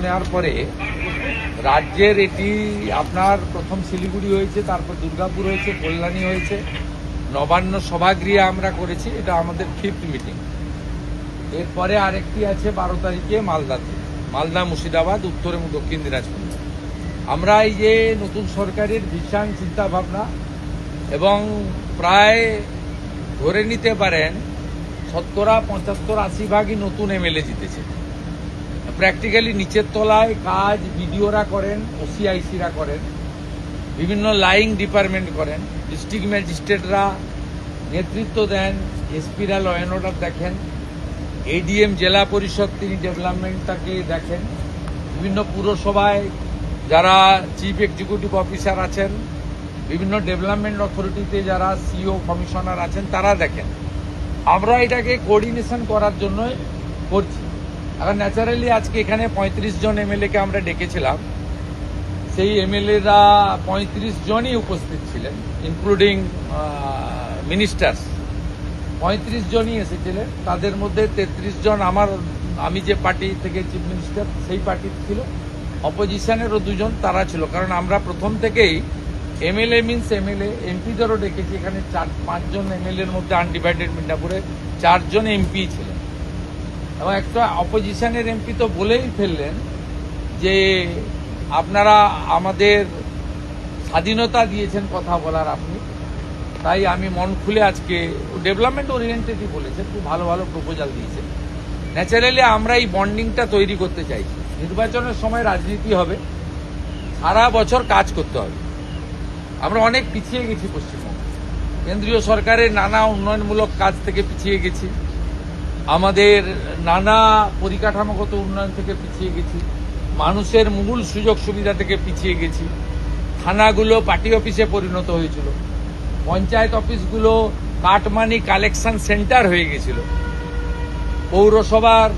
নেওয়ার পরে রাজ্যের এটি আপনার প্রথম শিলিগুড়ি হয়েছে, তারপর দুর্গাপুর হয়েছে, কল্যাণী হয়েছে, নবান্ন সভাগৃহে আমরা করেছি। এটা আমাদের 5th মিটিং। এরপরে আরেকটি আছে 12 তারিখে মালদাতে, মালদা, মুর্শিদাবাদ, উত্তর এবং দক্ষিণ দিনাজপুর। আমরা এই যে নতুন সরকারের ভিশন, চিন্তা ভাবনা এবং প্রায় ধরে নিতে পারেন 70-75-80 ভাগই নতুন এমএলএ জিতেছে। প্র্যাকটিক্যালি নিচের তলায় কাজ বিডিওরা করেন, ওসিআইসিরা করেন, বিভিন্ন লাইং ডিপার্টমেন্ট করেন, ডিস্ট্রিক্ট ম্যাজিস্ট্রেটরা নেতৃত্ব দেন, এসপিরা ল অ্যান্ড অর্ডার দেখেন, এডিএম জেলা পরিষদ তিনি ডেভেলপমেন্টটাকে দেখেন, বিভিন্ন পুরসভায় যারা চিফ এক্সিকিউটিভ অফিসার আছেন, বিভিন্ন ডেভেলপমেন্ট অথরিটিতে যারা সিও কমিশনার আছেন তারা দেখেন। আমরা এটাকে কোঅর্ডিনেশন করার জন্যই করছি। এখন ন্যাচারালি আজকে এখানে 35 জন এমএলএকে আমরা ডেকেছিলাম। সেই এমএলএরা 35 জনই উপস্থিত ছিলেন, ইনক্লুডিং মিনিস্টার্স। 35 জনই এসেছিলেন। তাদের মধ্যে 33 জন আমি যে পার্টি থেকে চিফ মিনিস্টার সেই পার্টি ছিল, অপোজিশনেরও 2 জন তারা ছিল। কারণ আমরা প্রথম থেকেই এমএলএ মিনস এমএলএ, এমপিদেরও ডেকেছি। এখানে 4-5 জন এমএলএর মধ্যে আনডিভাইডেড মিদনাপুরে 4 জন এমপি ছিলেন এবং একটা অপোজিশনের এমপি তো বলেই ফেললেন যে আপনারা আমাদের স্বাধীনতা দিয়েছেন কথা বলার আপনি, তাই আমি মন খুলে আজকে ডেভেলপমেন্ট ওরিয়েন্টেডই বলেছেন, খুব ভালো ভালো প্রপোজাল দিয়েছে। ন্যাচারালি আমরা এই বন্ডিংটা তৈরি করতে চাইছি। নির্বাচনের সময় রাজনীতি হবে, সারা বছর কাজ করতে হবে। আমরা অনেক পিছিয়ে গেছি পশ্চিমবঙ্গে, কেন্দ্রীয় সরকারের নানা উন্নয়নমূলক কাজ থেকে পিছিয়ে গেছি, আমাদের নানা পরিকাঠামোগত উন্নয়ন থেকে পিছিয়ে গেছি, মানুষের মূল সুযোগ সুবিধা থেকে পিছিয়ে গেছি। থানাগুলো পার্টি অফিসে পরিণত হয়েছিল, পঞ্চায়েত অফিসগুলো কাটমানি কালেকশন সেন্টার হয়ে গেছিল, পৌরসভার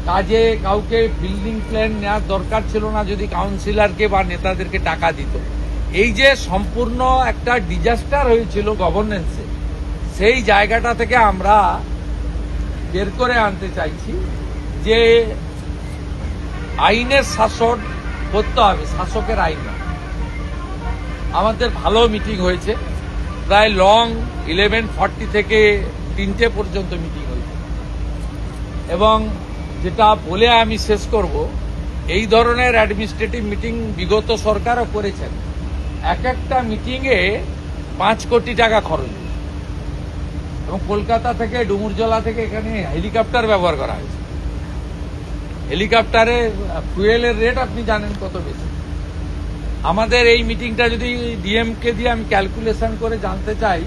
কাজে কাউকে বিল্ডিং প্ল্যান নেওয়ার দরকার ছিল না যদি কাউন্সিলরকে বা নেতাদেরকে টাকা দিত। এই যে সম্পূর্ণ একটা ডিজাস্টার হয়েছিল গভর্নেন্সে, সেই জায়গাটা থেকে আমরা বের করে আনতে চাইছি যে আইনের শাসন করতে হবে, শাসকের আইন। আমাদের ভালো মিটিং হয়েছে, প্রায় লং 11:40 থেকে 3টে পর্যন্ত মিটিং হয়েছে। এবং যেটা বলে আমি শেষ করব, এই ধরনের অ্যাডমিনিস্ট্রেটিভ মিটিং বিগত সরকারও করেছেন। এক একটা মিটিংয়ে 5 কোটি টাকা খরচ হয়েছে এবং কলকাতা থেকে ডুমুরজলা থেকে এখানে হেলিকপ্টার ব্যবহার করা হয়েছে। হেলিকপ্টারে ফুয়েলের রেট আপনি জানেন কত বেশি। আমাদের এই মিটিংটা যদি ডিএমকে দিয়ে আমি ক্যালকুলেশন করে জানতে চাই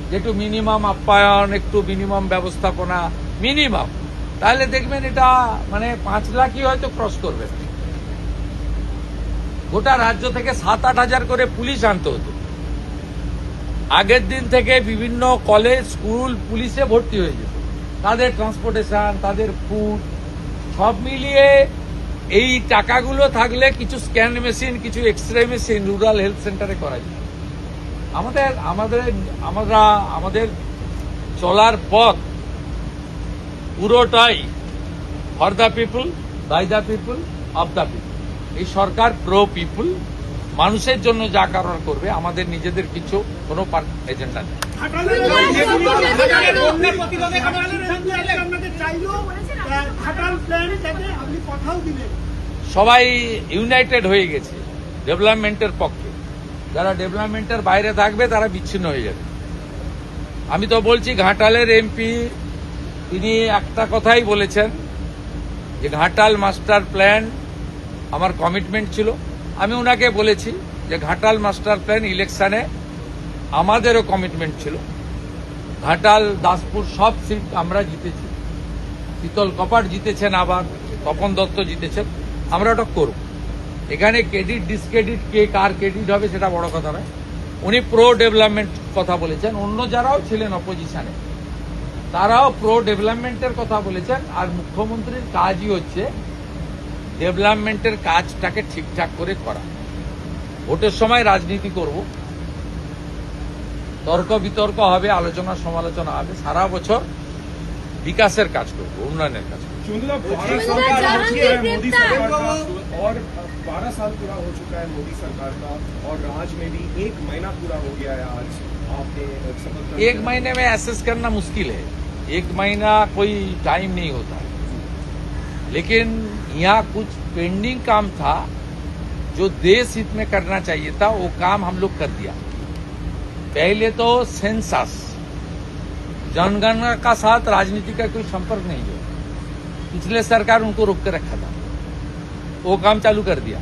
যে একটু মিনিমাম আপ্যায়ন, একটু মিনিমাম ব্যবস্থাপনা, মিনিমাম, তাহলে দেখবেন এটা মানে 5 লাখই হয়তো ক্রস করবে। গোটা রাজ্য থেকে 7-8 হাজার করে পুলিশ আনতে হতো। আগের দিন থেকে বিভিন্ন কলেজ, স্কুল পুলিশে ভর্তি হয়ে যেত। তাদের ট্রান্সপোর্টেশন, তাদের ফুড সব মিলিয়ে এই টাকাগুলো থাকলে কিছু স্ক্যান মেশিন, কিছু এক্সরে মেশিন রুরাল হেলথ সেন্টারে করা যায়। আমাদের চলার পথ পুরোটাই for the people, by the people, of the people. এই সরকার প্রো পিপল, মানুষের জন্য যা কারণ করবে, আমাদের নিজেদের কিছু কোনো এজেন্ডা নেই। সবাই ইউনাইটেড হয়ে গেছে ডেভেলপমেন্টের পক্ষে। যারা ডেভেলপমেন্টের বাইরে থাকবে তারা বিচ্ছিন্ন হয়ে যাবে। আমি তো বলছি, ঘাটালের এমপি তিনি একটা কথাই বলেছেন যে ঘাটাল মাস্টার প্ল্যান আমার কমিটমেন্ট ছিল। আমি ওনাকে বলেছি যে ঘাটাল মাস্টার প্ল্যান ইলেকশনে আমাদেরও কমিটমেন্ট ছিল। ঘাটাল, দাসপুর সব সিট আমরা জিতেছি। শীতল কপাট জিতেছেন, আবার তপন দত্ত জিতেছেন। আমরা ওটা করব। এখানে ক্রেডিট ডিসক্রেডিট কে কার ক্রেডিট হবে সেটা বড় কথা নয়। উনি প্রো ডেভেলপমেন্ট কথা বলেছেন, অন্য যারাও ছিলেন অপোজিশনে তারাও প্রো ডেভেলপমেন্টের কথা বলেছেন। আর মুখ্যমন্ত্রীর কাজই হচ্ছে ডেভেলপমেন্টের কাজটাকে ঠিকঠাক করে করা। ভোটের সময় রাজনীতি করব, তর্ক বিতর্ক হবে, আলোচনা সমালোচনা হবে, সারা বছর বিকাশের কাজ করব, উন্নয়নের কাজ করব। चुंदला 12 साल का हो चुका है मोदी सरकार का और 12 साल पूरा हो चुका है मोदी सरकार का और राज में भी 1 महीना पूरा हो गया है आज आपने शपथ। 1 महीने में एसेस करना मुश्किल है, 1 महीना कोई टाइम नहीं होता है। लेकिन यहाँ कुछ पेंडिंग काम था जो देश हित में करना चाहिए था, वो काम हम लोग कर दिया। पहले तो सेंसस, जनगणना का साथ राजनीति का कोई संपर्क नहीं है, पिछले सरकार उनको रोक के रखा था, वो काम चालू कर दिया।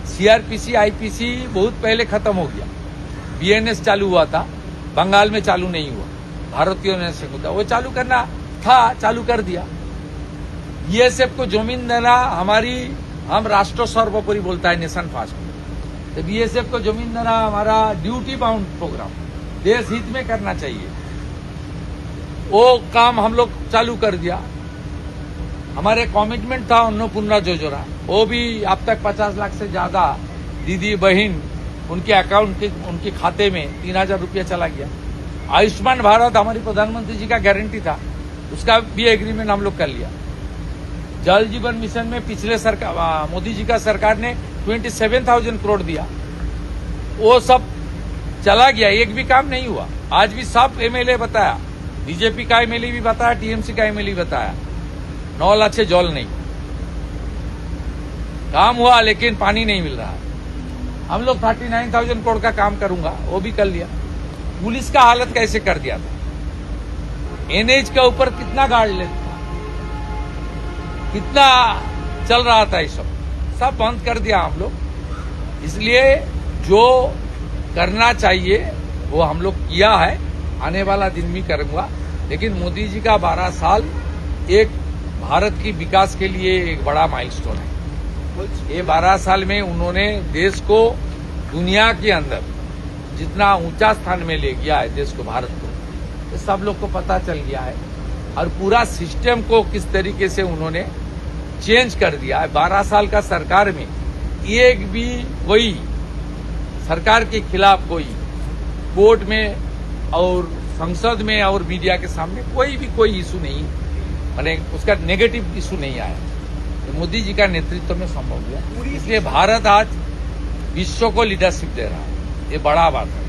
सीआरपीसी आईपीसी बहुत पहले खत्म हो गया, बीएनएस चालू हुआ था, बंगाल में चालू नहीं हुआ, भारतीयों ने से वो चालू करना था, चालू कर दिया। बीएसएफ को जमीन देना हम राष्ट्र सर्वोपरि बोलता है नेशन फास्ट, तो बीएसएफ को जमीन देना हमारा ड्यूटी बाउंड प्रोग्राम, देश हित में करना चाहिए, वो काम हम लोग चालू कर दिया। हमारे कमिटमेंट था अन्नपूर्णा योजना, वो भी अब तक 50 लाख से ज्यादा दीदी बहन उनके अकाउंट उनके खाते में 3000 रुपया चला गया। आयुष्मान भारत हमारी प्रधानमंत्री जी का गारंटी था, उसका भी एग्रीमेंट हम लोग कर लिया। जल जीवन मिशन में पिछले सरकार मोदी जी का सरकार ने 27,000 करोड़ दिया, वो सब चला गया, एक भी काम नहीं हुआ। आज भी सब एमएलए बताया, बीजेपी का एमएलए भी बताया, टीएमसी का एमएलए भी बताया, 9 लाख से जल नहीं काम हुआ, लेकिन पानी नहीं मिल रहा है। हम लोग 39,000 करोड़ का काम करूंगा, वो भी कर लिया। पुलिस का हालत कैसे कर दिया था, एनएच के ऊपर कितना गार्ड लेता था, कितना चल रहा था, ये सब बंद कर दिया हम लोग। इसलिए जो करना चाहिए वो हम लोग किया है, आने वाला दिन भी करूंगा। लेकिन मोदी जी का 12 साल एक भारत की विकास के लिए एक बड़ा माइलस्टोन है। ये 12 साल में उन्होंने देश को दुनिया के अंदर जितना ऊंचा स्थान में ले गया है देश को, भारत को, ये सब लोग को पता चल गया है। और पूरा सिस्टम को किस तरीके से उन्होंने चेंज कर दिया है। 12 साल का सरकार में एक भी कोई सरकार के खिलाफ कोई कोर्ट में और संसद में और मीडिया के सामने कोई इशू नहीं, माने उसका नेगेटिव इशू नहीं आया। तो मोदी जी का नेतृत्व में संभव हुआ, इसलिए भारत आज विश्व को लीडरशिप दे रहा है, ये बड़ा बात है।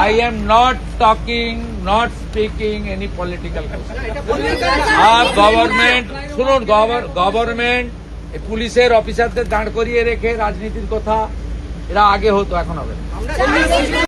I am not talking, not speaking any political question. आप গভর্নমেন্ট পুলিশের অফিসারদের দাঁড় করিয়ে রেখে রাজনীতির কথা এরা আগে হতো, এখন হবে না।